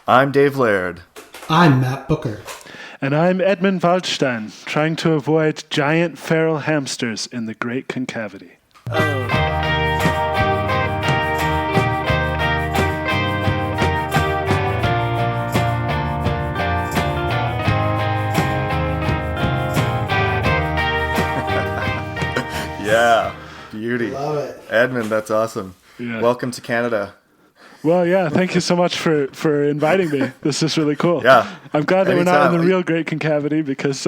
I'm Dave Laird. I'm Matt Booker. And I'm Edmund Waldstein, trying to avoid giant feral hamsters in the Great Concavity. Yeah, beauty. Love it. Edmund, that's awesome. Yeah. Welcome to Canada. Well, yeah, thank you so much for inviting me. This is really cool. Yeah. I'm glad that we're not Anytime. in the real Great Concavity because...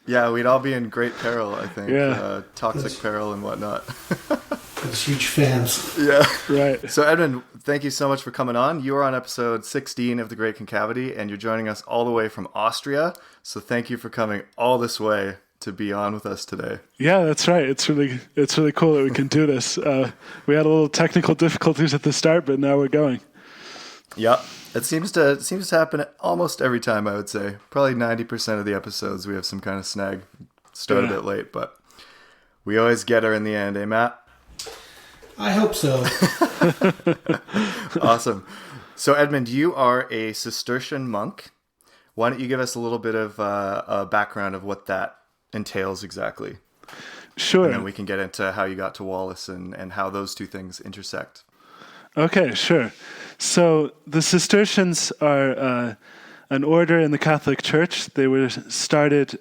Yeah, we'd all be in great peril, I think. Yeah. Toxic peril and whatnot. Those huge fans. Yeah. Right. So, Edmund, thank you so much for coming on. You are on episode 16 of The Great Concavity, and you're joining us all the way from Austria. So thank you for coming all this way to be on with us today. Yeah, that's right. It's really cool that we can do this. We had a little technical difficulties at the start, but now we're going. Yep. It seems to happen almost every time, I would say. Probably 90% of the episodes we have some kind of snag. Start a bit late, but we always get her in the end, eh, Matt? I hope so. Awesome. So, Edmund, you are a Cistercian monk. Why don't you give us a little bit of a background of what that entails exactly? Sure. And then we can get into how you got to Wallace and how those two things intersect. Okay, sure. So the Cistercians are an order in the Catholic Church. They were started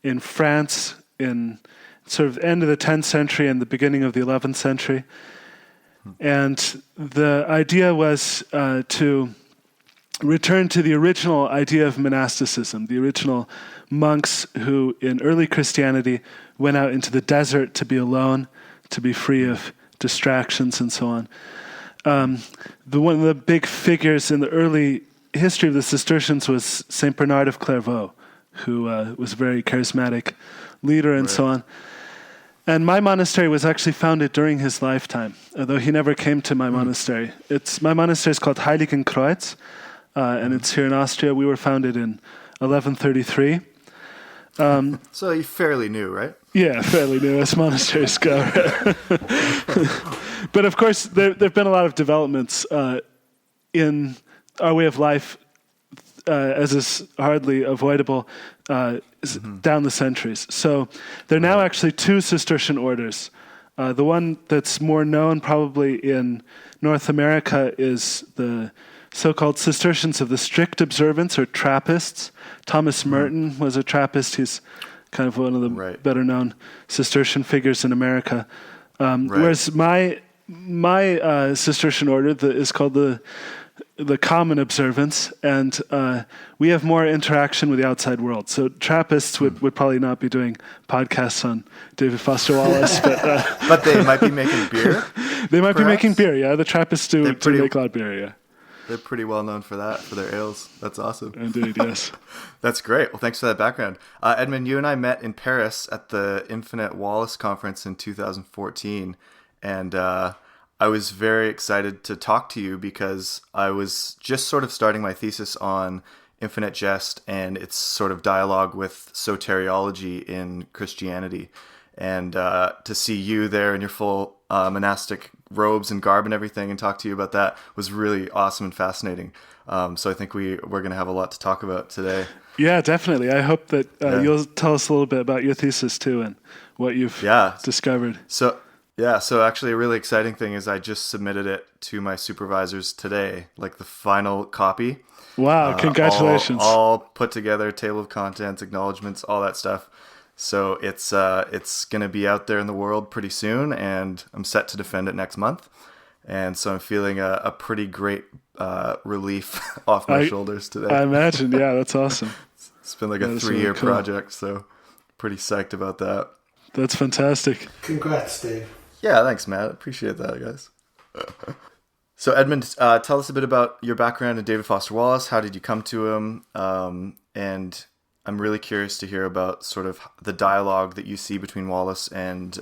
in France in sort of end of the 10th century and the beginning of the 11th century. And the idea was to return to the original idea of monasticism, the original monks who in early Christianity went out into the desert to be alone, to be free of distractions and so on. One of the big figures in the early history of the Cistercians was Saint Bernard of Clairvaux, who was a very charismatic leader and so on. And my monastery was actually founded during his lifetime, although he never came to my monastery. My monastery is called Heiligenkreuz, and it's here in Austria. We were founded in 1133. So you're fairly new, right? Yeah, fairly new as monasteries go. But of course, there have been a lot of developments in our way of life, as is hardly avoidable, down the centuries. So there are now actually two Cistercian orders. The one that's more known probably in North America is the so-called Cistercians of the Strict Observance, or Trappists. Thomas Merton was a Trappist. He's kind of one of the better-known Cistercian figures in America. Whereas my Cistercian order is called the Common Observance, and we have more interaction with the outside world. So Trappists would probably not be doing podcasts on David Foster Wallace, But they might be making beer. They might perhaps? be making beer. Yeah, the Trappists do make a lot of beer. Yeah. They're pretty well known for that, for their ales. That's awesome. Indeed, yes. That's great. Well, thanks for that background. Edmund, you and I met in Paris at the Infinite Wallace Conference in 2014, and I was very excited to talk to you because I was just sort of starting my thesis on infinite jest and its sort of dialogue with soteriology in Christianity. And to see you there in your full monastic robes and garb and everything and talk to you about that was really awesome and fascinating. So I think we're going to have a lot to talk about today. Yeah, definitely. I hope that you'll tell us a little bit about your thesis too and what you've discovered. So actually a really exciting thing is I just submitted it to my supervisors today, like the final copy. Wow, congratulations. All put together, table of contents, acknowledgements, all that stuff. So it's going to be out there in the world pretty soon, and I'm set to defend it next month. And so I'm feeling a pretty great relief off my shoulders today. I imagine, yeah, that's awesome. It's been like a 3-year project, so pretty psyched about that. That's fantastic. Congrats, Dave. Yeah, thanks, Matt. Appreciate that, guys. So Edmund, tell us a bit about your background in David Foster Wallace. How did you come to him? And I'm really curious to hear about sort of the dialogue that you see between Wallace and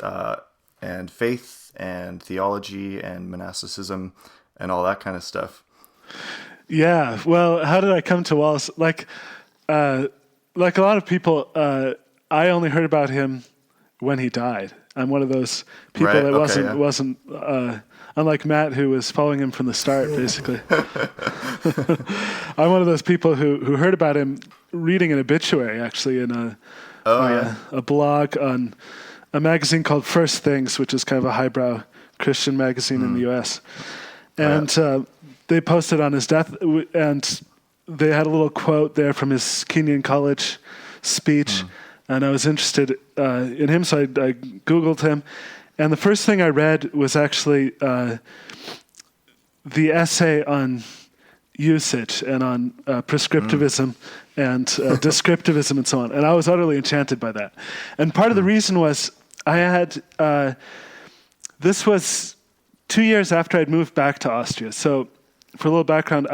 faith and theology and monasticism and all that kind of stuff. Yeah, well, how did I come to Wallace? Like a lot of people, I only heard about him when he died. I'm one of those people that wasn't. unlike Matt, who was following him from the start, basically. I'm one of those people who heard about him reading an obituary, actually, in a blog on a magazine called First Things, which is kind of a highbrow Christian magazine in the U.S. And they posted on his death, and they had a little quote there from his Kenyon College speech, and I was interested in him, so I Googled him. And the first thing I read was actually the essay on usage and on prescriptivism and descriptivism and so on. And I was utterly enchanted by that. And part of the reason was I had, this was 2 years after I'd moved back to Austria. So for a little background,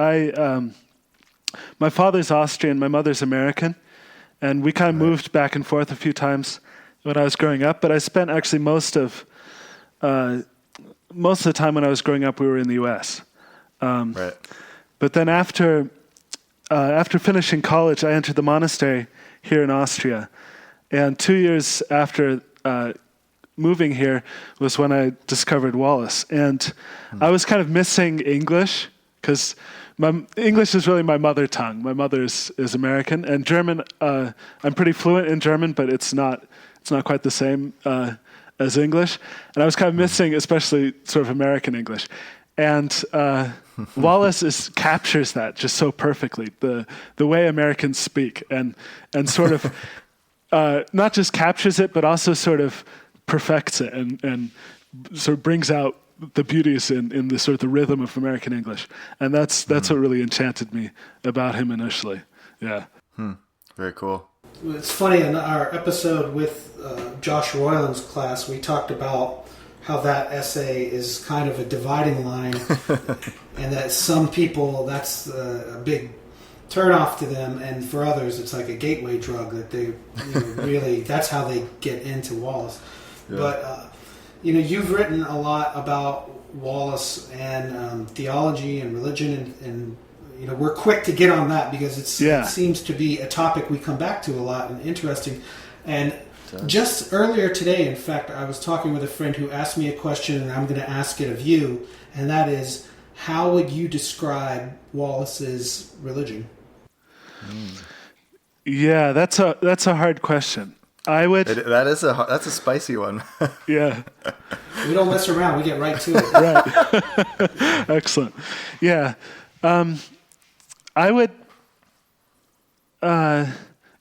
my father's Austrian, my mother's American, and we kind of moved back and forth a few times when I was growing up, but I spent actually most of the time when I was growing up, we were in the U.S. But then after finishing college, I entered the monastery here in Austria. And 2 years after moving here was when I discovered Wallace. And I was kind of missing English because English is really my mother tongue. My mother is American. And German, I'm pretty fluent in German, but it's not quite the same as English. And I was kind of missing especially sort of American English. And Wallace captures that just so perfectly, the way Americans speak, and sort of not just captures it, but also sort of perfects it and sort of brings out the beauties in the sort of the rhythm of American English. And that's what really enchanted me about him initially. Yeah. Very cool. It's funny, in our episode with Josh Royland's class, we talked about how that essay is kind of a dividing line, and that some people, that's a big turnoff to them, and for others, it's like a gateway drug that they really, that's how they get into Wallace. Yeah. But, you've written a lot about Wallace and theology and religion, and we're quick to get on that because it seems to be a topic we come back to a lot and interesting. And just earlier today, in fact, I was talking with a friend who asked me a question, and I'm going to ask it of you, and that is, how would you describe Wallace's religion? Yeah, that's a hard question. I would. That's a spicy one. Yeah. We don't mess around. We get right to it. Right. Excellent. Yeah. I would. I'm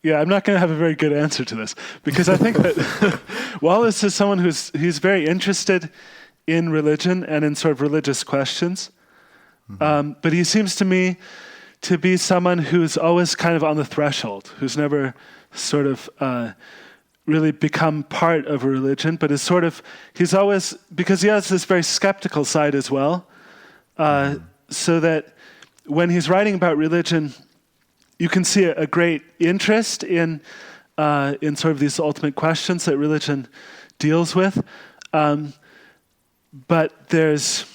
not going to have a very good answer to this because I think that Wallace is someone he's very interested in religion and in sort of religious questions. But he seems to me to be someone who's always kind of on the threshold, who's never sort of really become part of a religion, but is sort of, he's always, because he has this very skeptical side as well, so that when he's writing about religion, you can see a great interest in sort of these ultimate questions that religion deals with, but there's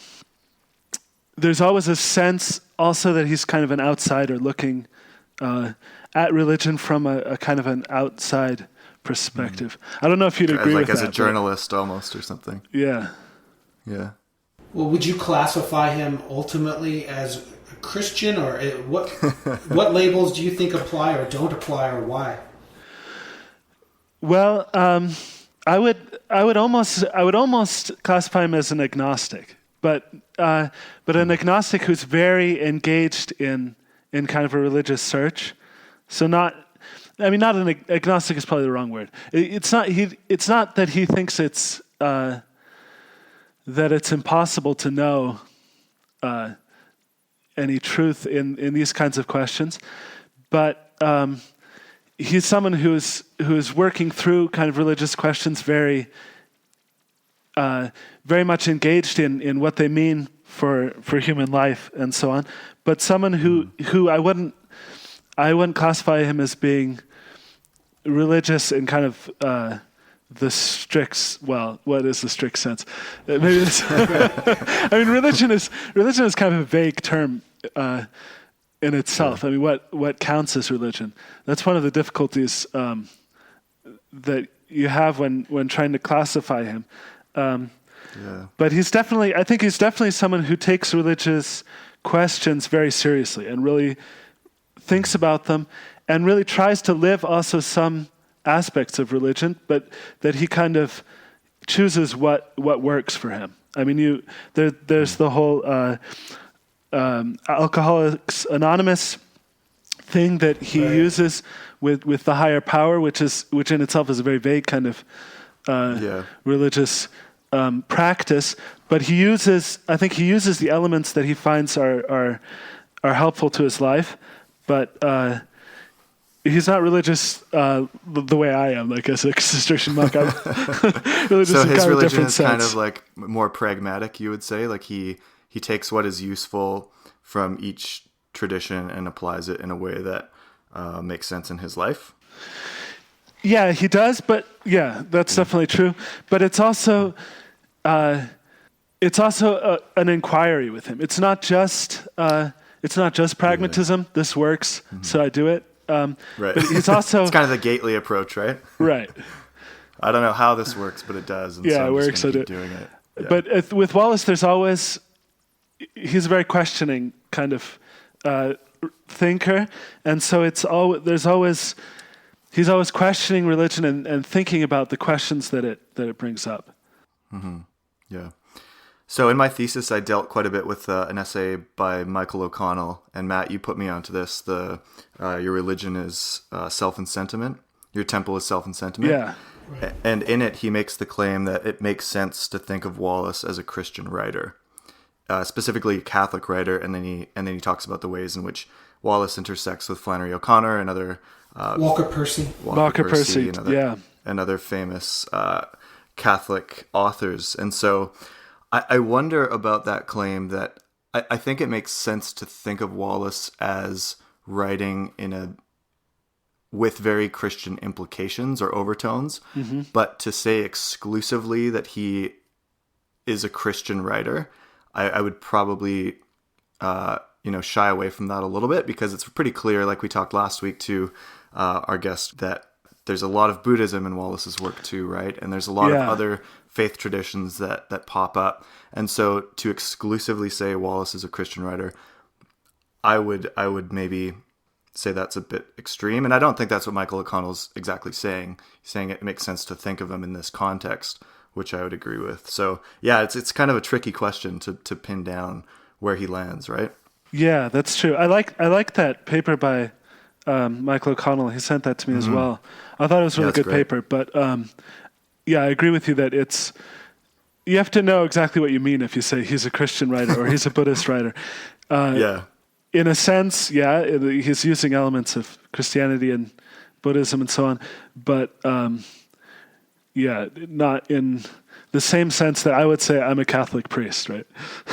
always a sense also that he's kind of an outsider looking at religion from a kind of an outside perspective. I don't know if you'd agree with that. Like as a journalist almost or something. Yeah. Yeah. Well, would you classify him ultimately as a Christian, or what labels do you think apply or don't apply, or why? Well, I would almost classify him as an agnostic, but an agnostic who's very engaged in kind of a religious search. So not an agnostic is probably the wrong word. It's not that he thinks that it's impossible to know any truth in these kinds of questions, but he's someone who's working through kind of religious questions very much engaged in what they mean for human life and so on. But someone who I wouldn't classify him as being religious in kind of the strict. Well, what is the strict sense? Maybe this. I mean, religion is kind of a vague term in itself. I mean, what counts as religion? That's one of the difficulties that you have when trying to classify him. But I think he's definitely someone who takes religious questions very seriously and really thinks about them and really tries to live also some aspects of religion, but that he kind of chooses what works for him. I mean, there's the whole Alcoholics Anonymous thing that he uses with the higher power, which in itself is a very vague kind of religious practice. But I think he uses the elements that he finds are helpful to his life, but he's not religious the way I am, like as a Cistercian monk. I'm religious So in his kind of religion different is sense. kind of like more pragmatic, you would say? Like he takes what is useful from each tradition and applies it in a way that makes sense in his life? Yeah, he does, but that's definitely true. But it's also an inquiry with him. It's not just pragmatism. This works, so I do it. Right. But he's also it's kind of the Gately approach, right? right. I don't know how this works, but it does. And Yeah, so it I'm works. just gonna keep doing it. Yeah. But with Wallace, he's a very questioning kind of thinker, and so he's always questioning religion and thinking about the questions that it brings up. Mm-hmm. Yeah. So in my thesis, I dealt quite a bit with an essay by Michael O'Connell, and Matt, you put me onto this. Your religion is self and sentiment. Your temple is self and sentiment. Yeah. Right. And in it, he makes the claim that it makes sense to think of Wallace as a Christian writer, specifically a Catholic writer, and then he talks about the ways in which Wallace intersects with Flannery O'Connor and other Walker Percy, and other famous Catholic authors. And so I wonder about that claim that I think it makes sense to think of Wallace as writing with very Christian implications or overtones, but to say exclusively that he is a Christian writer, I would probably shy away from that a little bit, because it's pretty clear, like we talked last week to our guest, that there's a lot of Buddhism in Wallace's work too, right? And there's a lot of other faith traditions that pop up. And so to exclusively say Wallace is a Christian writer, I would maybe say that's a bit extreme. And I don't think that's what Michael O'Connell's exactly saying. He's saying it makes sense to think of him in this context, which I would agree with. So yeah, it's kind of a tricky question to pin down where he lands, right? Yeah, that's true. I like that paper by Michael O'Connell. He sent that to me as well. I thought it was a really good paper. But I agree with you that you have to know exactly what you mean if you say he's a Christian writer or he's a Buddhist writer. In a sense, he's using elements of Christianity and Buddhism and so on, but not in the same sense that I would say I'm a Catholic priest, right?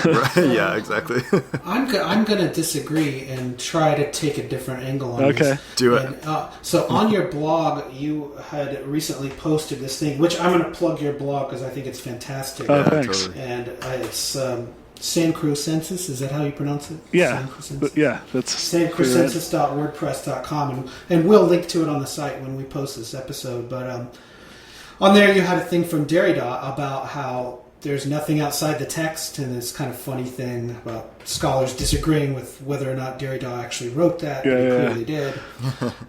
Right. Yeah, exactly. I'm going to disagree and try to take a different angle on this. Do it. So on your blog, you had recently posted this thing, which I'm going to plug your blog because I think it's fantastic. Oh, thanks. Totally. And it's San Crucensis, is that how you pronounce it? Yeah. That's sancrucensis.wordpress.com, and we'll link to it on the site when we post this episode. But on there you had a thing from Derrida about how there's nothing outside the text, and this kind of funny thing about scholars disagreeing with whether or not Derrida actually wrote that. He clearly did.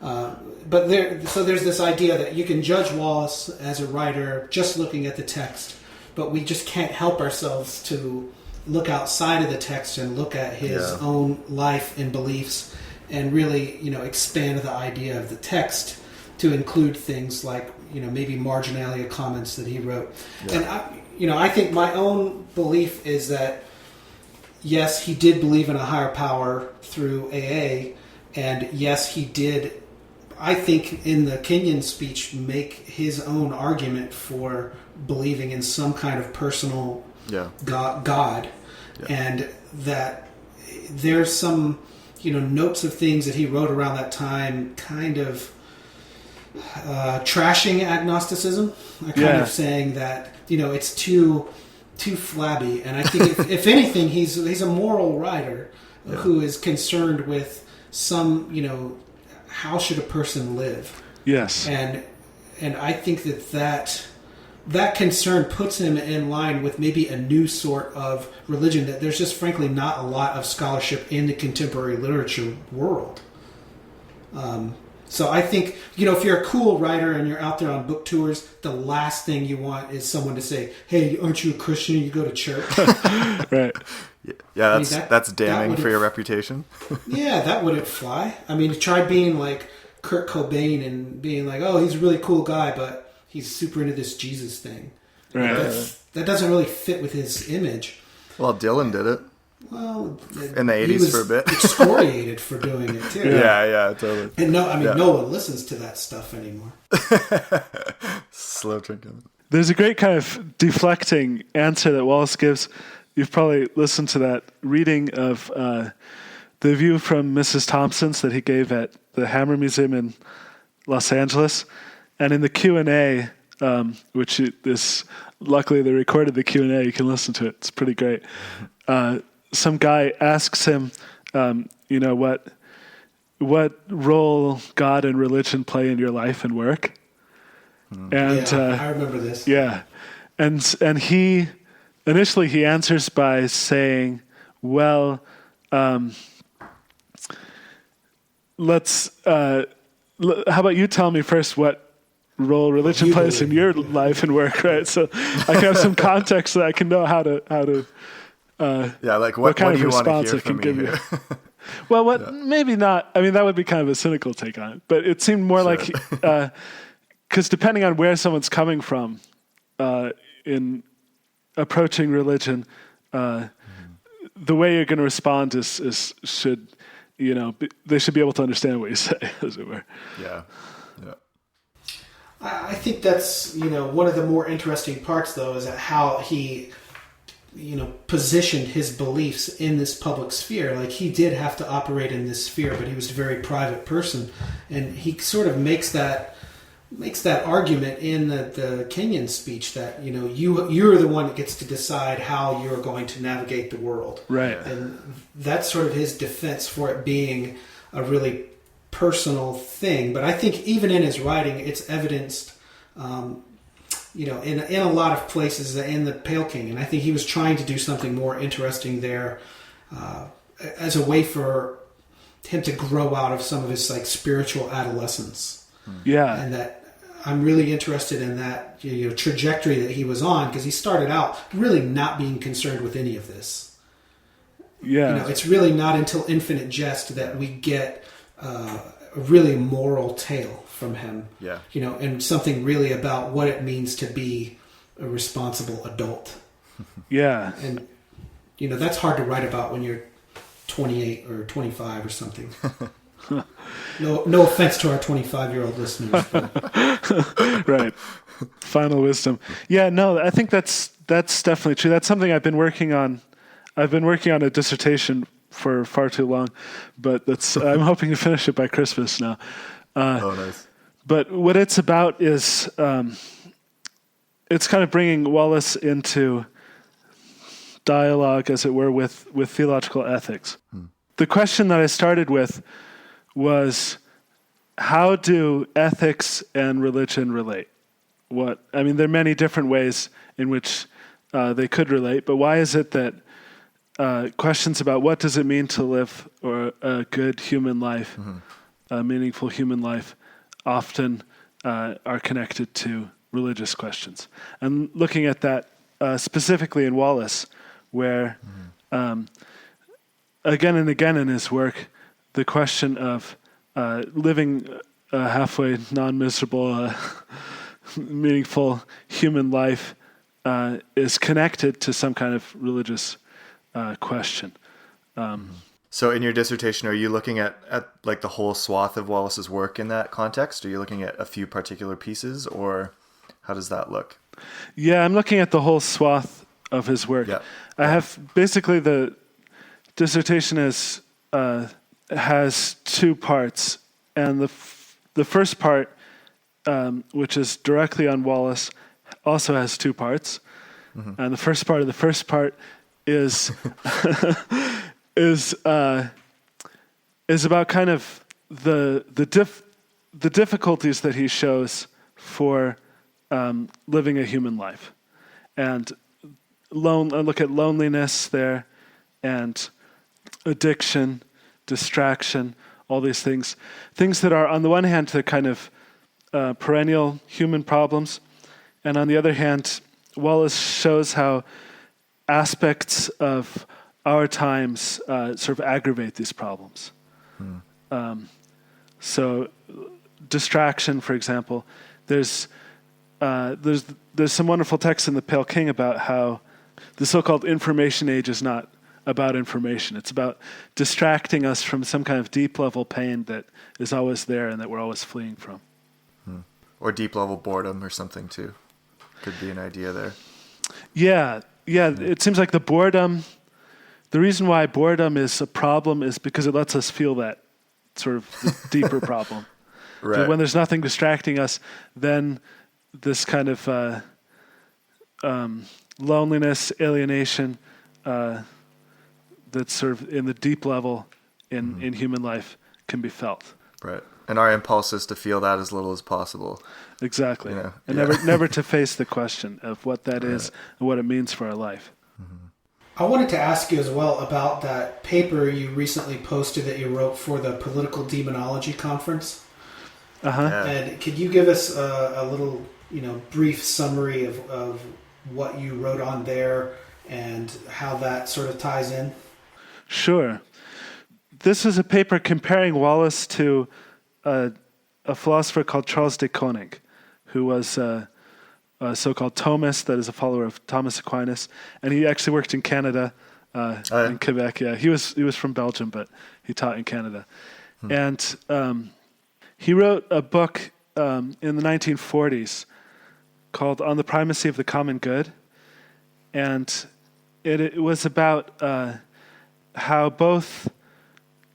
But there's this idea that you can judge Wallace as a writer just looking at the text, but we just can't help ourselves to look outside of the text and look at his own life and beliefs, and really, expand the idea of the text to include things like, maybe marginalia comments that he wrote. Yeah. And I think my own belief is that yes, he did believe in a higher power through AA, and yes, he did, I think, in the Kenyon speech, make his own argument for believing in some kind of personal God, and that there's some, notes of things that he wrote around that time, kind of trashing agnosticism, kind of saying that it's too flabby. And I think if anything, he's a moral writer who is concerned with some, how should a person live? Yes, and I think that that concern puts him in line with maybe a new sort of religion that there's just frankly not a lot of scholarship in the contemporary literature world. So I think, if you're a cool writer and you're out there on book tours, the last thing you want is someone to say, "Hey, aren't you a Christian? You go to church." Right. Yeah, that's damning for your reputation. Yeah, that wouldn't fly. I mean, try being like Kurt Cobain and being like, "Oh, he's a really cool guy, but he's super into this Jesus thing." Right. That doesn't really fit with his image. Well, Dylan did it. Well, in the 80s for a bit. Excoriated for doing it too. Yeah, totally. And no one listens to that stuff anymore. Slow drinking. There's a great kind of deflecting answer that Wallace gives. You've probably listened to that reading of the view from Mrs. Thompson's that he gave at the Hammer Museum in Los Angeles. And in the Q&A, luckily they recorded the Q&A, you can listen to it, it's pretty great. Some guy asks him, what role God and religion play in your life and work? And I remember this. Yeah, and he initially answers by saying, "Well, let's. How about you tell me first what role religion plays in your life and work, right? So I can have some context so that I can know how to." What kind of response I can give you? Well, maybe not. I mean, that would be kind of a cynical take on it, but it seemed more like, because depending on where someone's coming from in approaching religion, the way you're going to respond they should be able to understand what you say, as it were. Yeah. I think that's one of the more interesting parts, though, is how he positioned his beliefs in this public sphere. Like, he did have to operate in this sphere, but he was a very private person, and he sort of makes that argument in the Kenyon speech that you're the one that gets to decide how you're going to navigate the world, right? And that's sort of his defense for it being a really personal thing. But I think even in his writing, it's evidenced. In a lot of places in the Pale King, and I think he was trying to do something more interesting there, as a way for him to grow out of some of his spiritual adolescence. Yeah, and that I'm really interested in that trajectory that he was on, because he started out really not being concerned with any of this. Yeah, it's really not until Infinite Jest that we get a really moral tale from him, and something really about what it means to be a responsible adult. Yeah. And, that's hard to write about when you're 28 or 25 or something. No offense to our 25-year-old listeners. But. Right. Final wisdom. Yeah, no, I think that's definitely true. That's something I've been working on. I've been working on a dissertation for far too long, but I'm hoping to finish it by Christmas now. Nice. But what it's about is it's kind of bringing Wallace into dialogue, as it were, with theological ethics. The question that I started with was, how do ethics and religion relate? There are many different ways in which they could relate, but why is it that questions about what does it mean to live a good human life, a meaningful human life, often are connected to religious questions? And looking at that specifically in Wallace, where again and again in his work, the question of living a halfway non-miserable, meaningful human life is connected to some kind of religious question. So in your dissertation, are you looking at like the whole swath of Wallace's work in that context? Are you looking at a few particular pieces, or how does that look? Yeah, I'm looking at the whole swath of his work. Yeah. I have basically the dissertation has two parts, and the first part, which is directly on Wallace, also has two parts, and the first part of the first part is is about kind of the difficulties that he shows for living a human life. And look at loneliness there, and addiction, distraction, all these things that are, on the one hand, the kind of perennial human problems, and on the other hand, Wallace shows how aspects of our times sort of aggravate these problems. So distraction, for example, there's some wonderful text in the Pale King about how the so-called information age is not about information. It's about distracting us from some kind of deep-level pain that is always there and that we're always fleeing from. Or deep-level boredom or something, too. Could be an idea there. Yeah. It seems like the reason why boredom is a problem is because it lets us feel that sort of deeper problem. Right. But when there's nothing distracting us, then this kind of loneliness, alienation, that's sort of in the deep level in human life can be felt. Right. And our impulse is to feel that as little as possible. Exactly. You know? And never to face the question of what that is and what it means for our life. I wanted to ask you as well about that paper you recently posted that you wrote for the Political Demonology Conference. Yeah. And could you give us a little, brief summary of what you wrote on there and how that sort of ties in? Sure. This is a paper comparing Wallace to a philosopher called Charles de Koninck, who was a so-called Thomist, that is a follower of Thomas Aquinas, and he actually worked in Canada, in Quebec. Yeah, he was from Belgium, but he taught in Canada, and he wrote a book in the 1940s called "On the Primacy of the Common Good," and it was about how both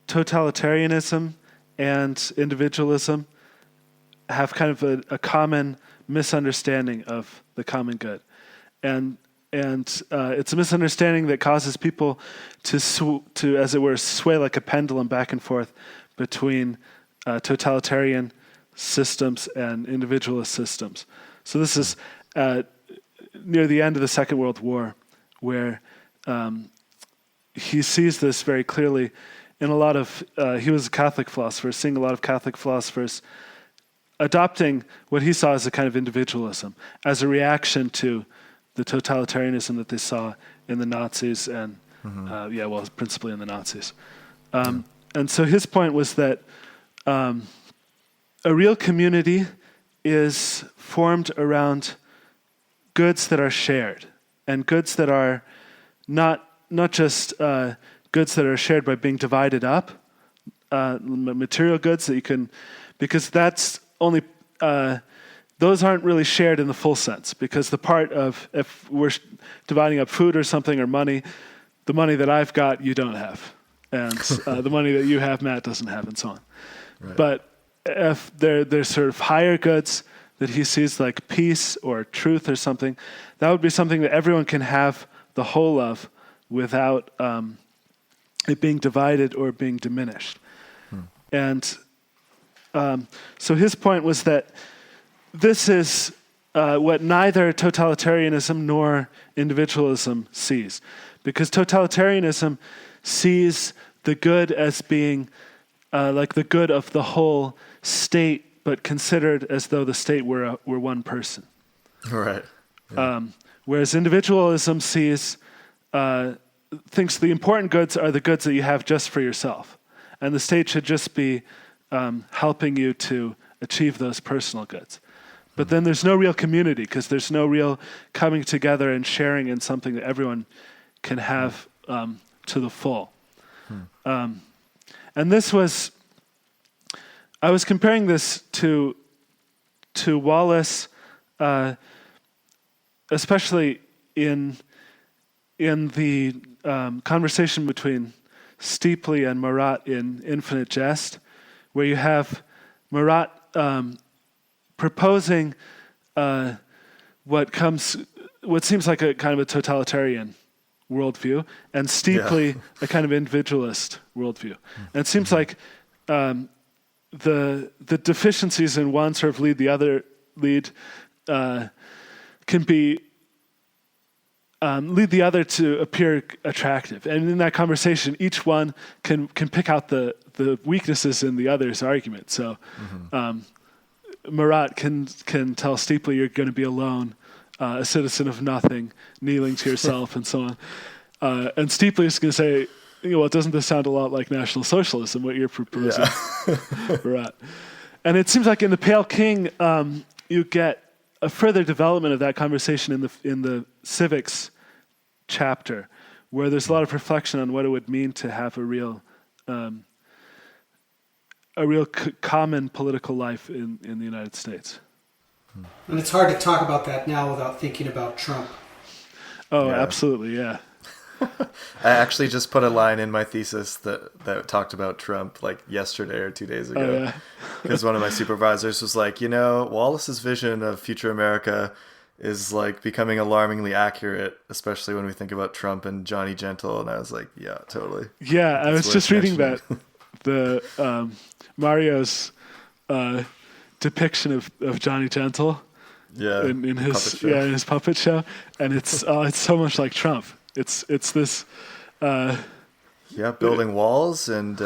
totalitarianism and individualism have kind of a common misunderstanding of the common good, and it's a misunderstanding that causes people to as it were sway like a pendulum back and forth between totalitarian systems and individualist systems. So this is near the end of the Second World War, where he sees this very clearly in a lot of, he was a Catholic philosopher, seeing a lot of Catholic philosophers adopting what he saw as a kind of individualism, as a reaction to the totalitarianism that they saw in the Nazis and, principally in the Nazis. And so his point was that a real community is formed around goods that are shared, and goods that are not just goods that are shared by being divided up, material goods that you can, because that's only, those aren't really shared in the full sense, because the part of, if we're dividing up food or something or money, the money that I've got, you don't have. And the money that you have, Matt doesn't have, and so on. Right. But if there's sort of higher goods that he sees like peace or truth or something, that would be something that everyone can have the whole of without it being divided or being diminished. And so his point was that this is what neither totalitarianism nor individualism sees, because totalitarianism sees the good as being like the good of the whole state, but considered as though the state were one person. Right. Yeah. Whereas individualism sees, thinks the important goods are the goods that you have just for yourself, and the state should just be helping you to achieve those personal goods. But then there's no real community, because there's no real coming together and sharing in something that everyone can have to the full. And this was, I was comparing this to Wallace, especially in the conversation between Steepley and Marat in Infinite Jest, where you have Marat proposing what seems like a kind of a totalitarian worldview, and Steepley a kind of individualist worldview. And it seems like the deficiencies in one sort of lead can be lead the other to appear attractive. And in that conversation, each one can pick out the weaknesses in the other's argument. So Marat can tell Steeply you're going to be alone, a citizen of nothing, kneeling to yourself, and so on. And Steeply is going to say, well, doesn't this sound a lot like National Socialism, what you're proposing, Marat? And it seems like in The Pale King, you get a further development of that conversation in the civics chapter, where there's a lot of reflection on what it would mean to have a real common political life in the United States. And it's hard to talk about that now without thinking about Trump. Oh, yeah. Absolutely, yeah. I actually just put a line in my thesis that talked about Trump like yesterday or 2 days ago. Because one of my supervisors was like, Wallace's vision of future America is like becoming alarmingly accurate, especially when we think about Trump and Johnny Gentle. And I was like, yeah, totally. Yeah, I was just reading that the Mario's depiction of Johnny Gentle in his puppet show, and it's so much like Trump. It's this building walls and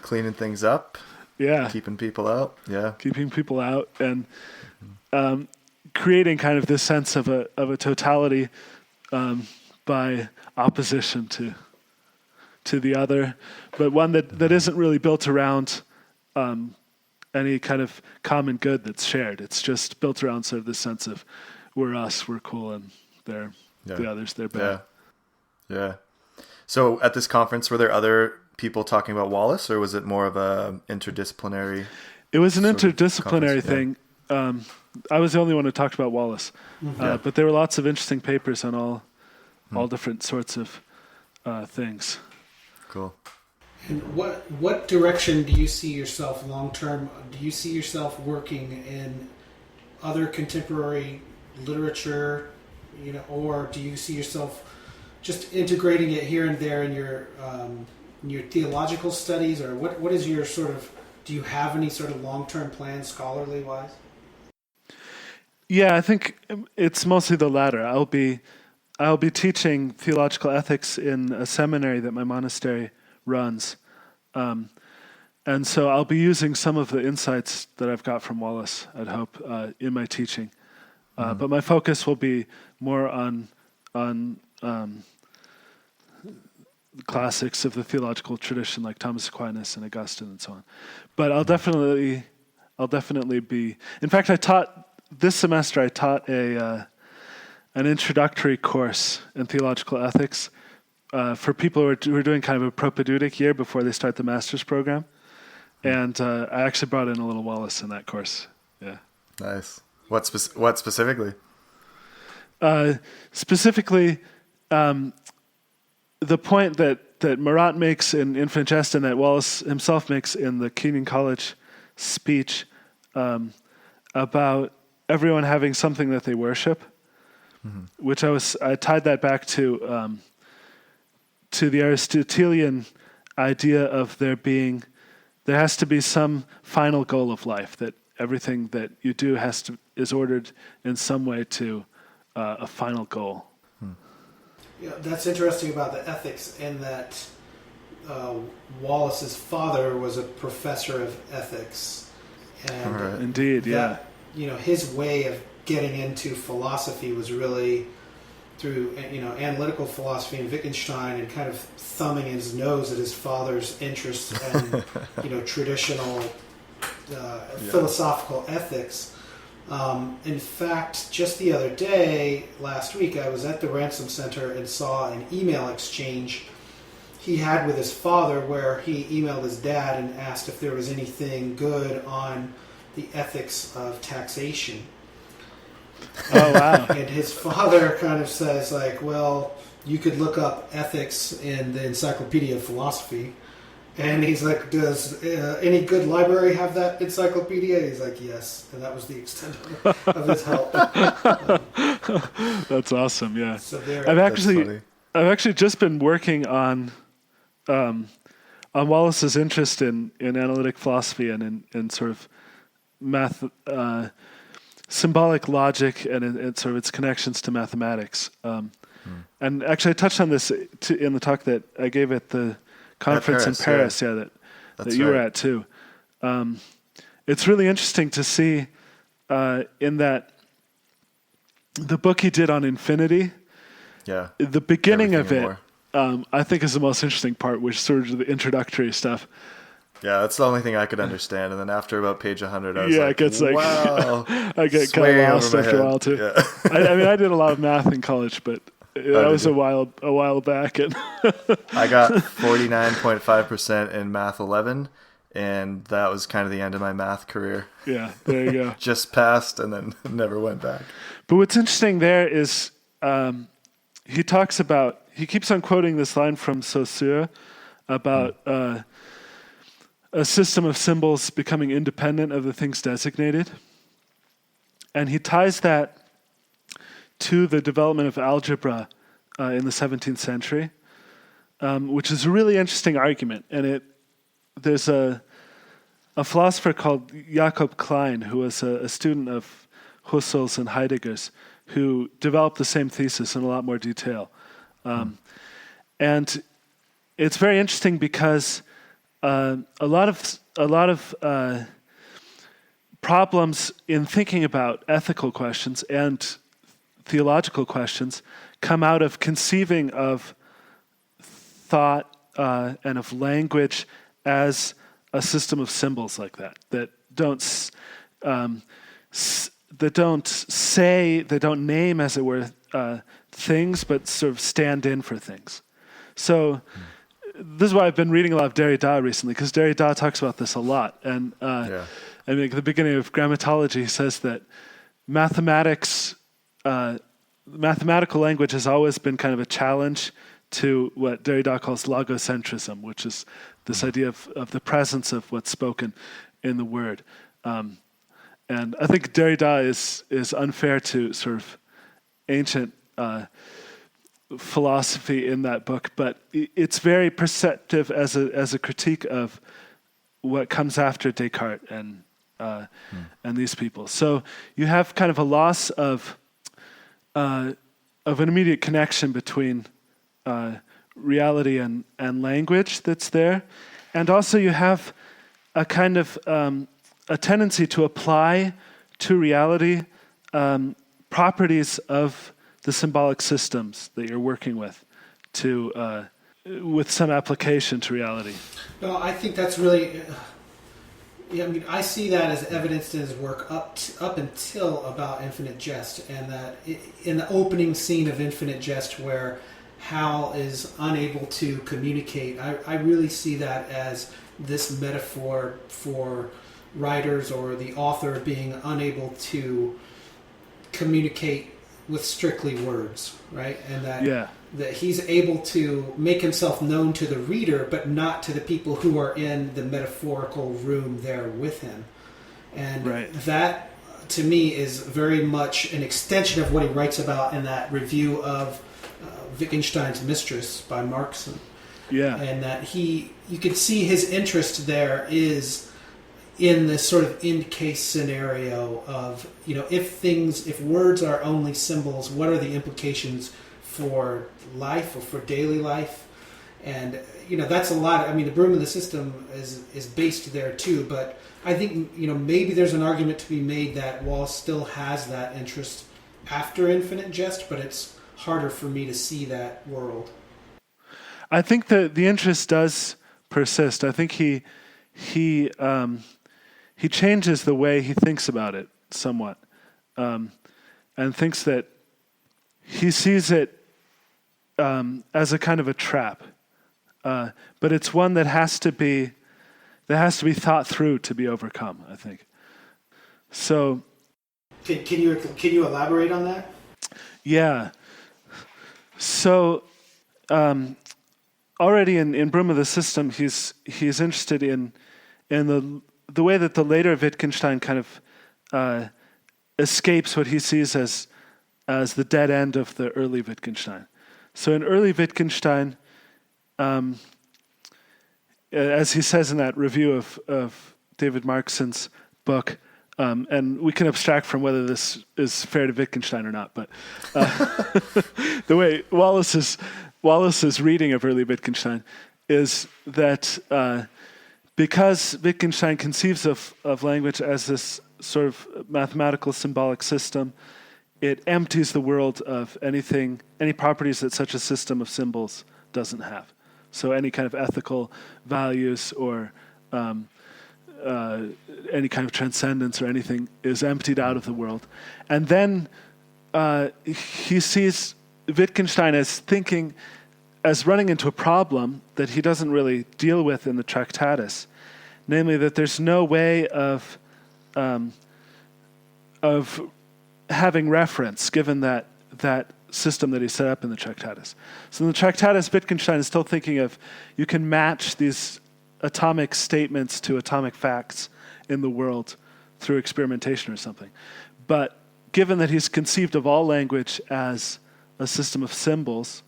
cleaning things up, keeping people out, and creating kind of this sense of a totality by opposition to the other, but one that isn't really built around any kind of common good that's shared. It's just built around sort of this sense of we're us, we're cool, and they're the others, they're bad. Yeah. So at this conference, were there other people talking about Wallace, or was it more of a interdisciplinary? It was an interdisciplinary thing. I was the only one who talked about Wallace, but there were lots of interesting papers on all different sorts of things. Cool. And what direction do you see yourself long term? Do you see yourself working in other contemporary literature, or do you see yourself just integrating it here and there in your theological studies, or what is your sort of? Do you have any sort of long-term plans, scholarly wise? Yeah, I think it's mostly the latter. I'll be teaching theological ethics in a seminary that my monastery runs, and so I'll be using some of the insights that I've got from Wallace, I'd hope, in my teaching. But my focus will be more on classics of the theological tradition like Thomas Aquinas and Augustine and so on. But I'll definitely be. In fact, this semester I taught an introductory course in theological ethics for people who are doing kind of a propedeutic year before they start the master's program. And I actually brought in a little Wallace in that course. Yeah. Nice. What specifically? Specifically, the point that Marat makes in Infinite Jest and that Wallace himself makes in the Kenyon College speech about everyone having something that they worship, which I tied that back to the Aristotelian idea of there has to be some final goal of life, that everything that you do is ordered in some way to a final goal. Yeah, that's interesting about the ethics, in that Wallace's father was a professor of ethics, and indeed, his way of getting into philosophy was really through analytical philosophy and Wittgenstein, and kind of thumbing his nose at his father's interests and traditional philosophical ethics. In fact, just the other day, last week, I was at the Ransom Center and saw an email exchange he had with his father, where he emailed his dad and asked if there was anything good on the ethics of taxation. Oh, wow. And his father kind of says, like, well, you could look up ethics in the Encyclopedia of Philosophy. And he's like, does any good library have that encyclopedia? He's like, yes. And that was the extent of his help. That's awesome, yeah. So I've actually just been working on Wallace's interest in analytic philosophy and in sort of symbolic logic and sort of its connections to mathematics. And actually, I touched on this in the talk that I gave at the conference in Paris. Yeah, that you were at too. It's really interesting to see in that the book he did on infinity. Yeah. The beginning of it, I think, is the most interesting part, which is sort of the introductory stuff. Yeah, that's the only thing I could understand. And then after about page 100, I was it gets wow. I get kind of lost after a while too. Yeah. I mean, I did a lot of math in college, but that was a while back. And I got 49.5% in Math 11, and that was kind of the end of my math career. Yeah, there you go. Just passed and then never went back. But what's interesting there is he keeps on quoting this line from Saussure about a system of symbols becoming independent of the things designated. And he ties that to the development of algebra in the 17th century, which is a really interesting argument. And there's a philosopher called Jakob Klein, who was a student of Husserl's and Heidegger's, who developed the same thesis in a lot more detail. And it's very interesting because a lot of problems in thinking about ethical questions and theological questions come out of conceiving of thought and of language as a system of symbols like that don't name, as it were, things, but sort of stand in for things. So this is why I've been reading a lot of Derrida recently, because Derrida talks about this a lot. And I mean, at the beginning of Grammatology, he says that mathematical language has always been kind of a challenge to what Derrida calls logocentrism, which is this idea of the presence of what's spoken in the word. And I think Derrida is unfair to sort of ancient philosophy in that book, but it's very perceptive as a critique of what comes after Descartes and these people. So you have kind of a loss of an immediate connection between reality and language that's there, and also you have a kind of a tendency to apply to reality properties of the symbolic systems that you're working with with some application to reality. No, I think that's really... I mean, I see that as evidenced in his work up until about Infinite Jest, and that in the opening scene of Infinite Jest where Hal is unable to communicate, I really see that as this metaphor for writers or the author being unable to communicate with strictly words, right? And that he's able to make himself known to the reader, but not to the people who are in the metaphorical room there with him. And that, to me, is very much an extension of what he writes about in that review of Wittgenstein's Mistress by Marxson. Yeah. And that you could see his interest there is in this sort of end case scenario of, if words are only symbols, what are the implications for life or for daily life? And, that's a lot. I mean, the Broom of the System is based there too, but I think, maybe there's an argument to be made that Wallace still has that interest after Infinite Jest, but it's harder for me to see that world. I think that the interest does persist. I think he changes the way he thinks about it somewhat, and thinks that he sees it as a kind of a trap, but it's one that has to be thought through to be overcome, I think. So, can you elaborate on that? Yeah. So, already in Broom of the System, he's interested in the way that the later Wittgenstein kind of escapes what he sees as the dead end of the early Wittgenstein. So in early Wittgenstein, as he says in that review of David Markson's book, And we can abstract from whether this is fair to Wittgenstein or not, but the way Wallace's reading of early Wittgenstein is that because Wittgenstein conceives of language as this sort of mathematical symbolic system, it empties the world of any properties that such a system of symbols doesn't have. So any kind of ethical values or any kind of transcendence or anything is emptied out of the world. And then he sees Wittgenstein as running into a problem that he doesn't really deal with in the Tractatus, namely that there's no way of having reference given that system that he set up in the Tractatus. So in the Tractatus, Wittgenstein is still thinking of you can match these atomic statements to atomic facts in the world through experimentation or something. But given that he's conceived of all language as a system of symbols,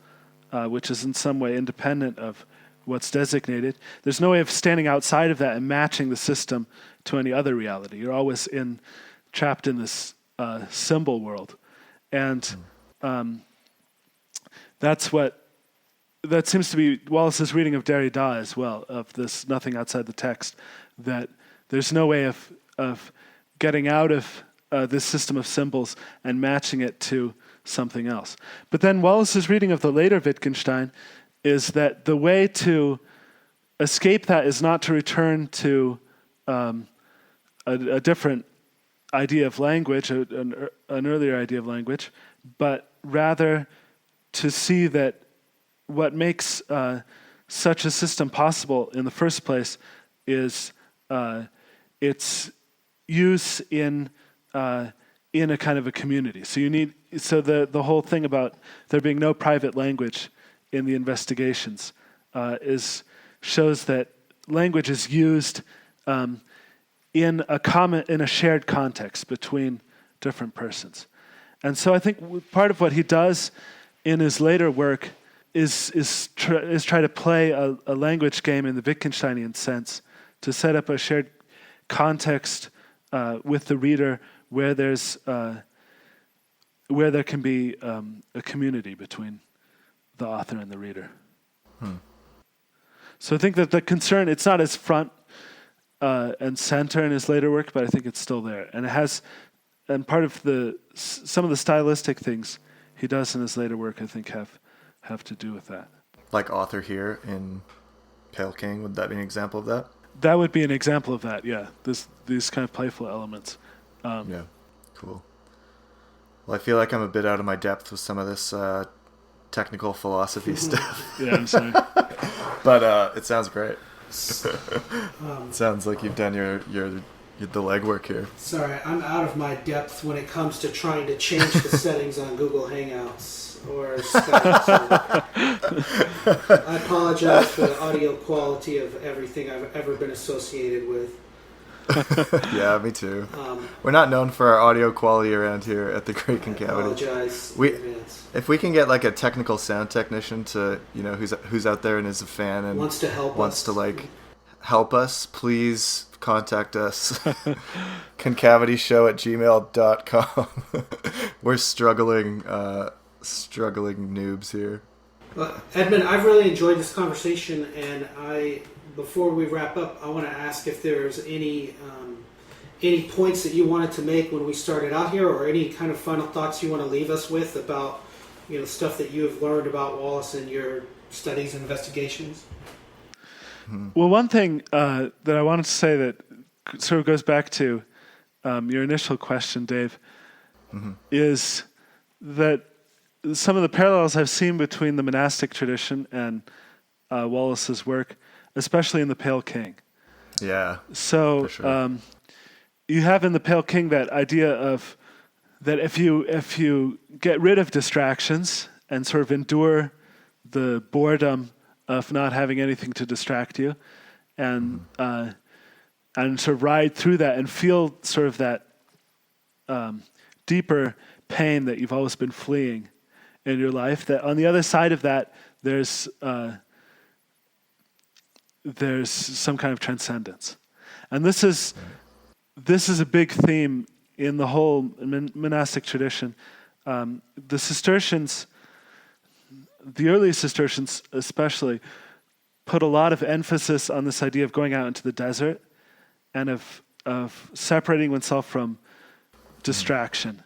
which is in some way independent of what's designated, there's no way of standing outside of that and matching the system to any other reality. You're always trapped in this symbol world. And that seems to be Wallace's reading of Derrida as well, of this nothing outside the text, that there's no way of getting out of this system of symbols and matching it to something else. But then Wallace's reading of the later Wittgenstein is that the way to escape that is not to return to a different idea of language, an earlier idea of language, but rather to see that what makes such a system possible in the first place is its use in a kind of a community. So the whole thing about there being no private language in the investigations shows that language is used in a shared context between different persons. And so I think part of what he does in his later work is try to play a language game in the Wittgensteinian sense, to set up a shared context with the reader where there can be a community between the author and the reader. So I think that the concern, it's not as front and center in his later work, but I think it's still there. And part of some of the stylistic things he does in his later work, I think, have to do with that. Like author here in Pale King, would that be an example of that? That would be an example of that, yeah. These kind of playful elements. Yeah, cool. Well, I feel like I'm a bit out of my depth with some of this technical philosophy stuff. Yeah, I'm sorry. But it sounds great. It sounds like you've done the legwork here. Sorry, I'm out of my depth when it comes to trying to change the settings on Google Hangouts or Skype. I apologize for the audio quality of everything I've ever been associated with. Yeah, me too. We're not known for our audio quality around here at the Great Concavity. I apologize in advance. If we can get like a technical sound technician to, who's out there and is a fan and wants to help us, please contact us. concavityshow@gmail.com. We're struggling noobs here. Well, Edmund, I've really enjoyed this conversation, and before we wrap up, I want to ask if there's any points that you wanted to make when we started out here, or any kind of final thoughts you want to leave us with about stuff that you have learned about Wallace in your studies and investigations. Well, one thing that I wanted to say that sort of goes back to your initial question, Dave, is that some of the parallels I've seen between the monastic tradition and Wallace's work, especially in the Pale King. Yeah. So for sure. You have in the Pale King that idea of that if you get rid of distractions and sort of endure the boredom of not having anything to distract you, and sort of ride through that and feel sort of that deeper pain that you've always been fleeing in your life, that on the other side of that there's some kind of transcendence. And this is this is a big theme in the whole monastic tradition. The Cistercians, the early Cistercians especially, put a lot of emphasis on this idea of going out into the desert and of separating oneself from distraction.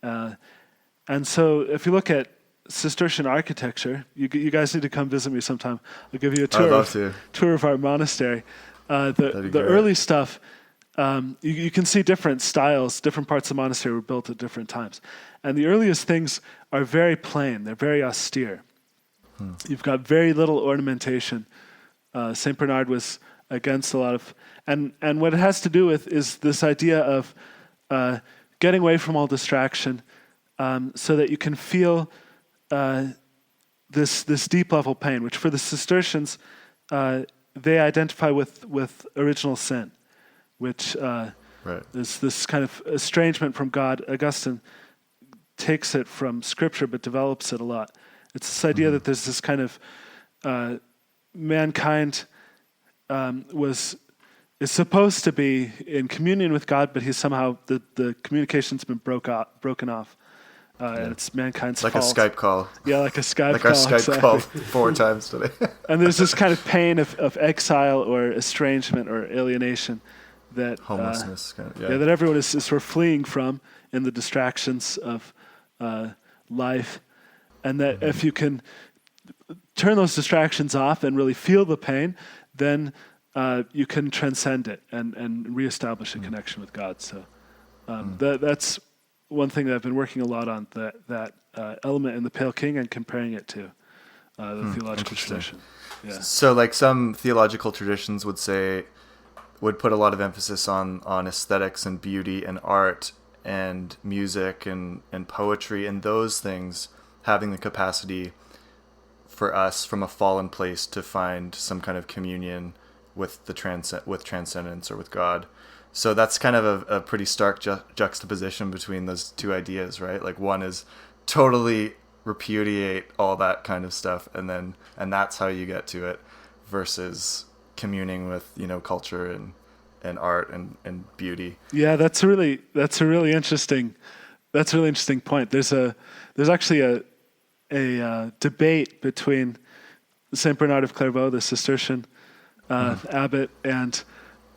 And so if you look at Cistercian architecture, you guys need to come visit me sometime. I'll give you a tour of our monastery. The early stuff, you can see different styles, different parts of the monastery were built at different times. And the earliest things are very plain, they're very austere. You've got very little ornamentation. St. Bernard was against a lot of, and what it has to do with is this idea of getting away from all distraction, so that you can feel this deep level pain, which for the Cistercians they identify with original sin, which is this kind of estrangement from God. Augustine takes it from Scripture but develops it a lot. It's this idea that there's this kind of mankind is supposed to be in communion with God, but he's somehow the communication's been broken off. And it's mankind's like fault. a Skype call. Yeah, like a Skype like call. Like our Skype exactly. call 4 times today. And there's this kind of pain of exile or estrangement or alienation that homelessness. That everyone is sort of fleeing from in the distractions of life. And that if you can turn those distractions off and really feel the pain, then you can transcend it and reestablish a connection with God. So that's one thing that I've been working a lot on, that element in the Pale King and comparing it to the theological tradition. Yeah. So like some theological traditions would put a lot of emphasis on aesthetics and beauty and art and music and poetry and those things having the capacity for us from a fallen place to find some kind of communion with with transcendence or with God. So that's kind of a pretty stark juxtaposition between those two ideas, right? Like one is totally repudiate all that kind of stuff, and that's how you get to it, versus communing with culture and art and beauty. Yeah, that's a really interesting point. There's actually a debate between Saint Bernard of Clairvaux, the Cistercian abbot, and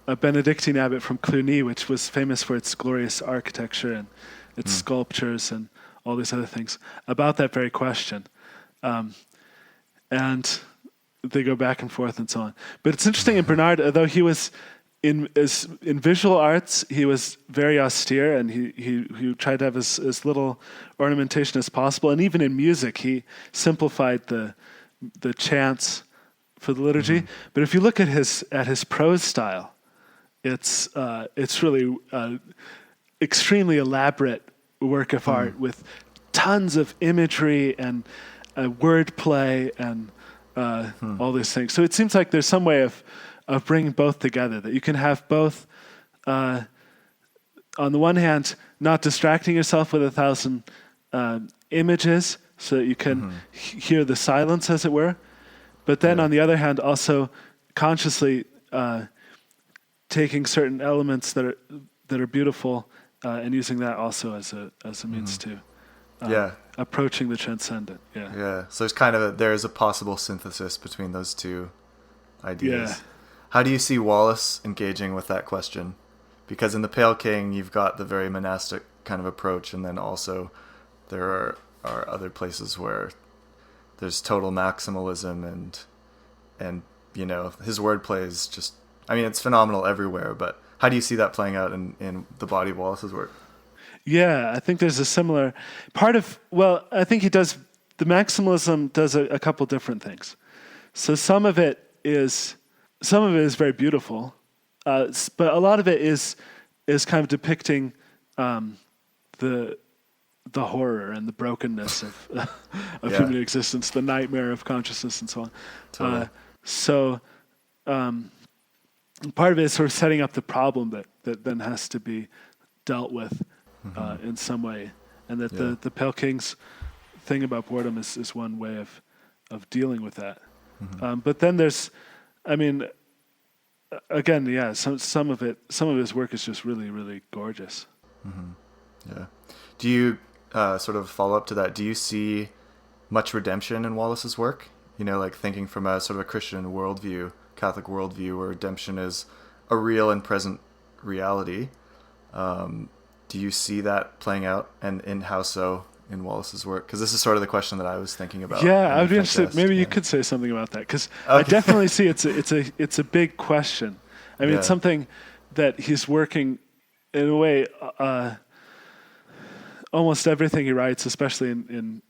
a Benedictine abbot from Cluny, which was famous for its glorious architecture and its sculptures and all these other things, about that very question. And they go back and forth and so on. But it's interesting in Bernard, although he was in visual arts, he was very austere, and he tried to have as little ornamentation as possible. And even in music, he simplified the chants for the liturgy. But if you look at his prose style, it's really extremely elaborate work of art with tons of imagery and wordplay and all these things. So it seems like there's some way of bringing both together, that you can have both, on the one hand, not distracting yourself with 1,000 images so that you can hear the silence, as it were, but then on the other hand, also consciously taking certain elements that are beautiful and using that also as a means to approaching the transcendent. Yeah. So it's there's a possible synthesis between those two ideas. Yeah. How do you see Wallace engaging with that question? Because in the Pale King, you've got the very monastic kind of approach, and then also there are other places where there's total maximalism and his wordplay is just, it's phenomenal everywhere. But how do you see that playing out in the body of Wallace's work? Yeah, I think there's a similar part of. Well, I think the maximalism does a couple different things. So some of it is very beautiful, but a lot of it is kind of depicting the horror and the brokenness of human existence, the nightmare of consciousness, and so on. Totally. So part of it is sort of setting up the problem that then has to be dealt with in some way, and that the Pale King's thing about boredom is one way of dealing with that. But then there's, again, yeah, some of his work is just really, really gorgeous. Yeah. Do you sort of follow up to that? Do you see much redemption in Wallace's work? Like thinking from a sort of a Christian worldview, Catholic worldview, where redemption is a real and present reality. Do you see that playing out, and in how so in Wallace's work? Because this is sort of the question that I was thinking about. Yeah, I would be interested. Test. Maybe Yeah. you could say something about that, because Okay. I definitely see it's a big question. I mean, Yeah. it's something that he's working in a way. Almost everything he writes, especially in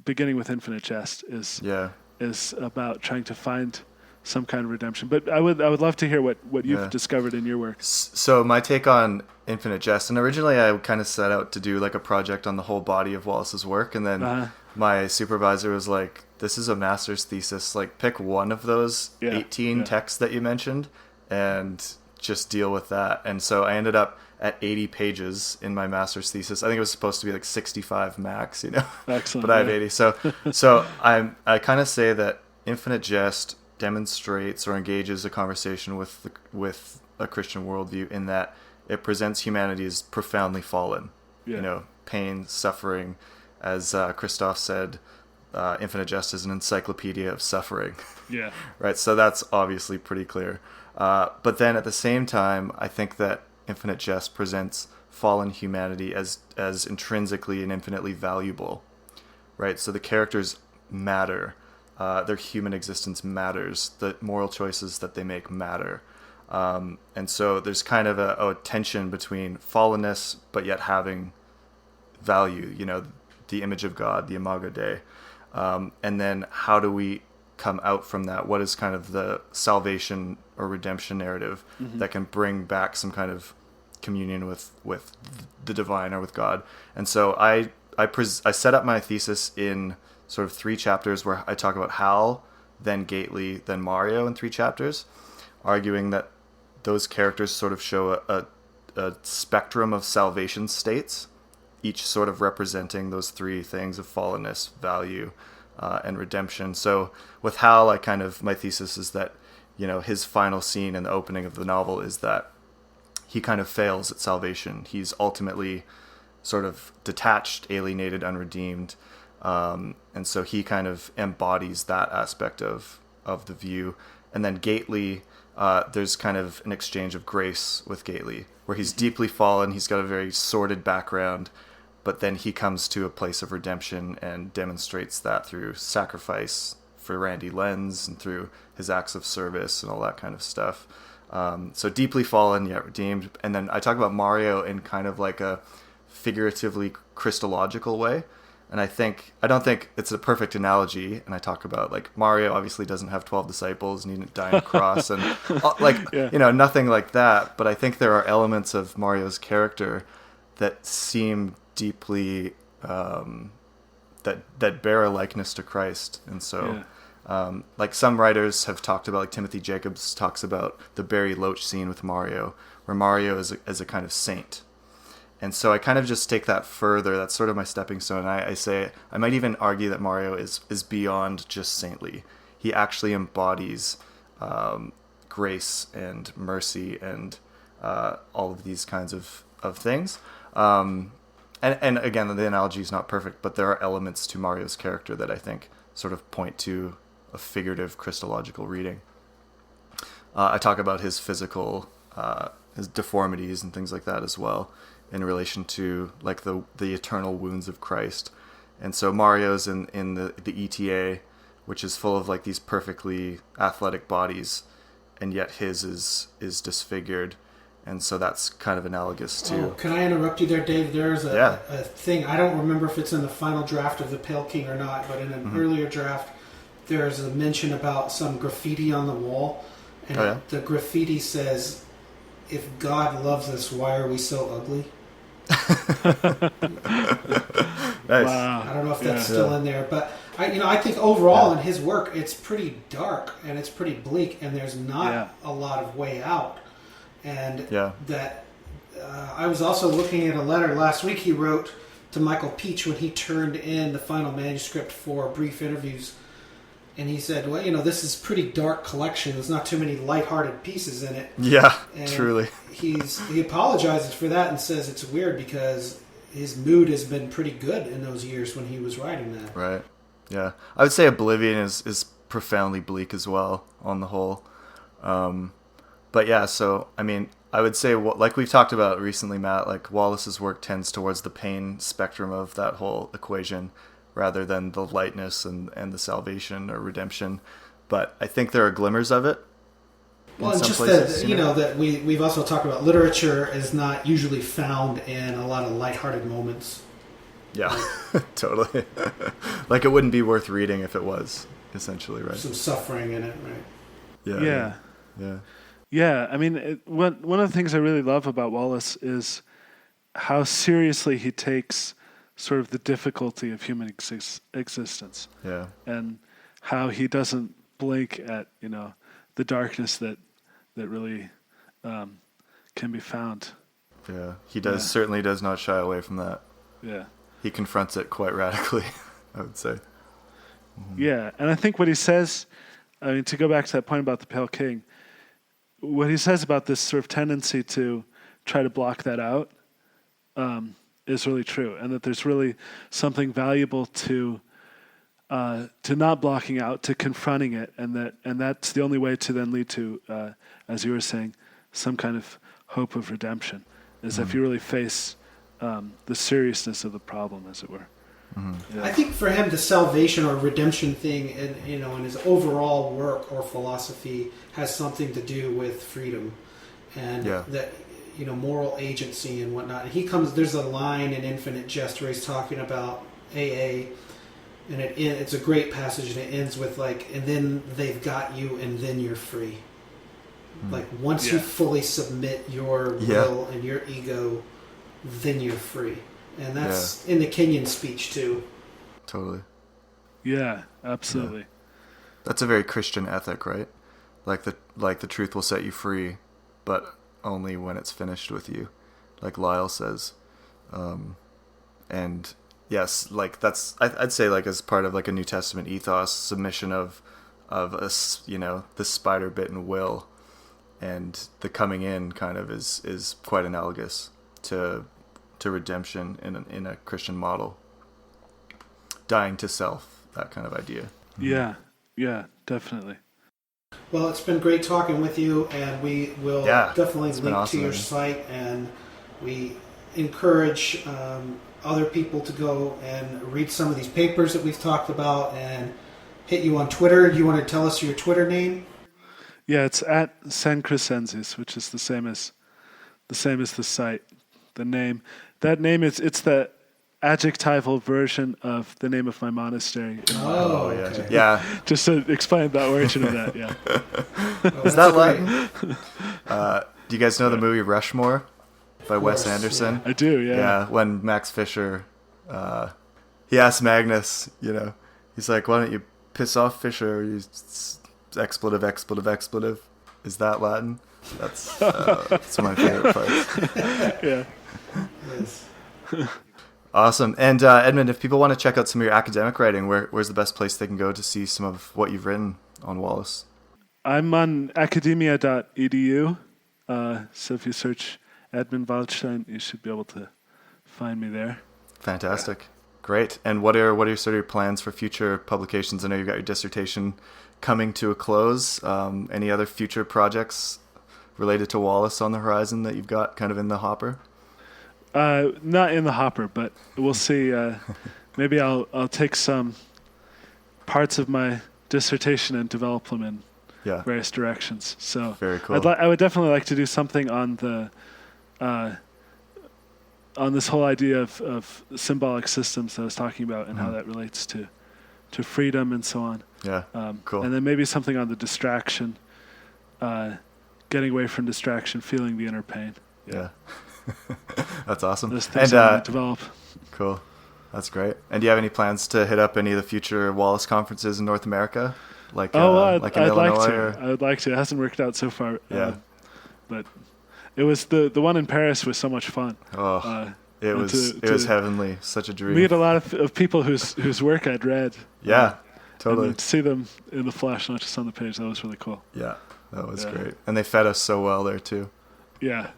beginning with Infinite Jest, is about trying to find some kind of redemption. But I would love to hear what you've discovered in your work. So my take on Infinite Jest, and originally I kind of set out to do like a project on the whole body of Wallace's work, and then my supervisor was like, "This is a master's thesis. Like, pick one of those 18 texts that you mentioned, and just deal with that." And so I ended up at 80 pages in my master's thesis. I think it was supposed to be like 65 max, Excellent. But I have 80. So I kind of say that Infinite Jest demonstrates or engages a conversation with a Christian worldview, in that it presents humanity as profoundly fallen. Pain, suffering, as Christoph said, Infinite Jest is an encyclopedia of suffering. Yeah. Right. So that's obviously pretty clear. But then at the same time, I think that Infinite Jest presents fallen humanity as intrinsically and infinitely valuable. Right. So the characters matter. Their human existence matters. The moral choices that they make matter. And so there's kind of a tension between fallenness, but yet having value, the image of God, the Imago Dei. And then how do we come out from that? What is kind of the salvation or redemption narrative that can bring back some kind of communion with the divine or with God? And so I set up my thesis in sort of 3 chapters, where I talk about Hal, then Gately, then Mario in 3 chapters, arguing that those characters sort of show a spectrum of salvation states, each sort of representing those 3 things of fallenness, value, and redemption. So with Hal, my thesis is that, his final scene in the opening of the novel is that he kind of fails at salvation. He's ultimately sort of detached, alienated, unredeemed. And so he kind of embodies that aspect of the view. And then Gately, there's kind of an exchange of grace with Gately, where he's deeply fallen, he's got a very sordid background, but then he comes to a place of redemption and demonstrates that through sacrifice for Randy Lenz and through his acts of service and all that kind of stuff. So deeply fallen, yet redeemed. And then I talk about Mario in kind of like a figuratively Christological way. And I don't think it's a perfect analogy. And I talk about, like, Mario obviously doesn't have 12 disciples and he didn't die on a cross and nothing like that. But I think there are elements of Mario's character that seem deeply, that bear a likeness to Christ. And so, like some writers have talked about, like Timothy Jacobs talks about the Barry Loach scene with Mario, where Mario is a kind of saint. And so I kind of just take that further. That's sort of my stepping stone. I say, I might even argue that Mario is beyond just saintly. He actually embodies grace and mercy and all of these kinds of things. And again, the analogy is not perfect, but there are elements to Mario's character that I think sort of point to a figurative Christological reading. I talk about his physical, his deformities and things like that as well, in relation to like the eternal wounds of Christ. And so Mario's in the ETA, which is full of like these perfectly athletic bodies, and yet his is disfigured. And so that's kind of analogous to... Oh, can I interrupt you there, Dave? There's a thing, I don't remember if it's in the final draft of The Pale King or not, but in an earlier draft, there's a mention about some graffiti on the wall. And the graffiti says, "If God loves us, why are we so ugly?" Nice. Wow. I don't know if that's still in there, but I think overall in his work, it's pretty dark and it's pretty bleak, and there's not a lot of way out. And that I was also looking at a letter last week he wrote to Michael Peach when he turned in the final manuscript for brief interviews. And he said, well, this is pretty dark collection. There's not too many lighthearted pieces in it. Yeah, and truly. He apologizes for that and says it's weird because his mood has been pretty good in those years when he was writing that. Right. Yeah. I would say Oblivion is profoundly bleak as well on the whole. But yeah, so, I mean, I would say, like we've talked about recently, Matt, like Wallace's work tends towards the pain spectrum of that whole equation rather than the lightness and the salvation or redemption. But I think there are glimmers of it. Well, and just places, that we've also talked about literature is not usually found in a lot of lighthearted moments. Yeah, totally. Like it wouldn't be worth reading if it was, essentially, right? Some suffering in it, right? Yeah. Yeah, I mean, one of the things I really love about Wallace is how seriously he takes sort of the difficulty of human existence. Yeah. And how he doesn't blink at, the darkness that really can be found. Yeah, he certainly does not shy away from that. Yeah. He confronts it quite radically, I would say. Mm-hmm. Yeah, and I think what he says, I mean, to go back to that point about the Pale King, what he says about this sort of tendency to try to block that out is really true, and that there's really something valuable to not blocking out, to confronting it, and that's the only way to then lead to, as you were saying, some kind of hope of redemption, is if you really face the seriousness of the problem, as it were. Mm-hmm. Yeah. I think for him, the salvation or redemption thing, in his overall work or philosophy, has something to do with freedom and that moral agency and whatnot. And there's a line in Infinite Jest where he's talking about AA, and it's a great passage, and it ends with and then they've got you, and then you're free. Like once you fully submit your will and your ego, then you're free. And that's in the Kenyon speech too. Totally. Yeah, absolutely. Yeah. That's a very Christian ethic, right? Like the truth will set you free, but only when it's finished with you, like Lyle says. And yes, like that's I'd say like as part of like a New Testament ethos, submission of us, the spider bitten will, and the coming in kind of is quite analogous to redemption in a Christian model. Dying to self, that kind of idea. Yeah, definitely. Well, it's been great talking with you, and we will definitely link to your site, and we encourage other people to go and read some of these papers that we've talked about and hit you on Twitter. Do you want to tell us your Twitter name? Yeah, it's at San Crescensis, which is the same as the site. The name. That name it's the adjectival version of the name of my monastery. Oh, okay. Yeah. Just to explain the origin of that, yeah. Is that Latin? Do you guys know the movie Rushmore by Wes Anderson? Yeah. I do, yeah. Yeah, when Max Fisher, he asks Magnus, he's like, why don't you piss off Fisher? Expletive. Is that Latin? That's my favorite part. Yeah. Yes. Awesome. And Edmund, if people want to check out some of your academic writing, where's the best place they can go to see some of what you've written on Wallace? I'm on academia.edu. So if you search Edmund Waldstein, you should be able to find me there. Fantastic. Yeah. Great. And what are sort of your plans for future publications? I know you've got your dissertation coming to a close. Any other future projects related to Wallace on the horizon that you've got kind of in the hopper? Not in the hopper, but we'll see. Maybe I'll take some parts of my dissertation and develop them in various directions. So very cool. I would definitely like to do something on the on this whole idea of symbolic systems that I was talking about and how that relates to freedom and so on. Yeah, cool. And then maybe something on the distraction, getting away from distraction, feeling the inner pain. Yeah. That's awesome. Those things I want to develop. Cool. That's great. And do you have any plans to hit up any of the future Wallace conferences in North America? Like in Illinois? I would like to. It hasn't worked out so far. Yeah. But it was the one in Paris was so much fun. It was heavenly. Such a dream. Meet a lot of people whose work I'd read. Yeah. totally. And to see them in the flesh, not just on the page, that was really cool. Yeah, that was great. And they fed us so well there too. Yeah.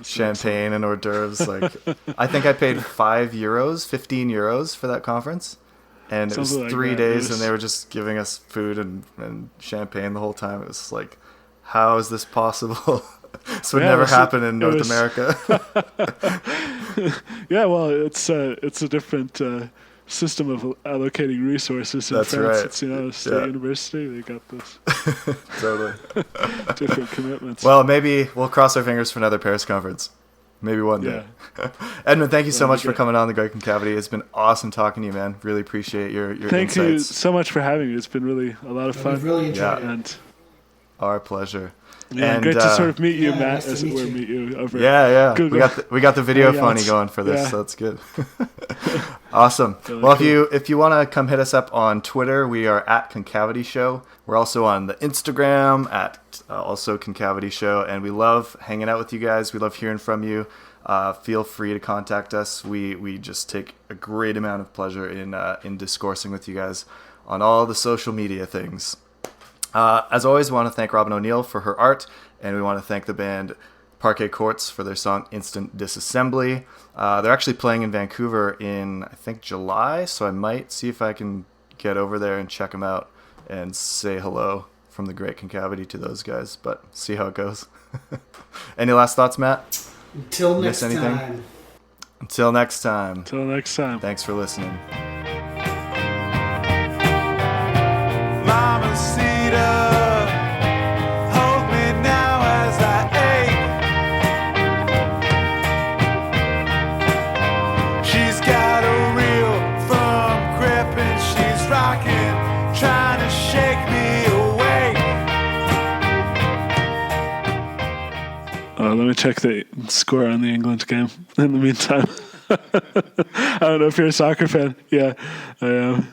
Champagne and hors d'oeuvres. Like, I think I paid €5, 15 euros for that conference. And it was Something like 3 that. days, and they were just giving us food and champagne the whole time. It was like, how is this possible? This would never happen in North America. Yeah, well, it's a different system of allocating resources in That's France. right. It's, a state university. They got this Totally. different commitments. Well, maybe we'll cross our fingers for another Paris conference. Maybe one day. Edmund, thank you so much for coming on The Great Concavity. It's been awesome talking to you, man. Really appreciate your Thank you insights. so much for having me. It's been really a lot of fun. We've really enjoyed it. And our pleasure. yeah, And, great to sort of meet you, Matt, nice to as it meet were, you. meet you over Yeah. Google. We got the video Yeah, funny it's- going for this, yeah. so that's good. Awesome. Really Well, cool. if you want to come hit us up on Twitter, we are at Concavity Show. We're also on the Instagram at also Concavity Show, and we love hanging out with you guys. We love hearing from you. Feel free to contact us. We just take a great amount of pleasure in discoursing with you guys on all the social media things. As always, we want to thank Robin O'Neill for her art, and we want to thank the band Parquet Courts for their song Instant Disassembly. They're actually playing in Vancouver in, I think, July, so I might see if I can get over there and check them out and say hello from the Great Concavity to those guys, but see how it goes. Any last thoughts, Matt? Until Miss next anything? time. Until next time. Until next time. Thanks for listening. Mama Cedar, hold me now as I ache. She's got a real firm grip and she's rocking, trying to shake me awake. Let me check the score on the England game in the meantime. I don't know if you're a soccer fan. Yeah, I am.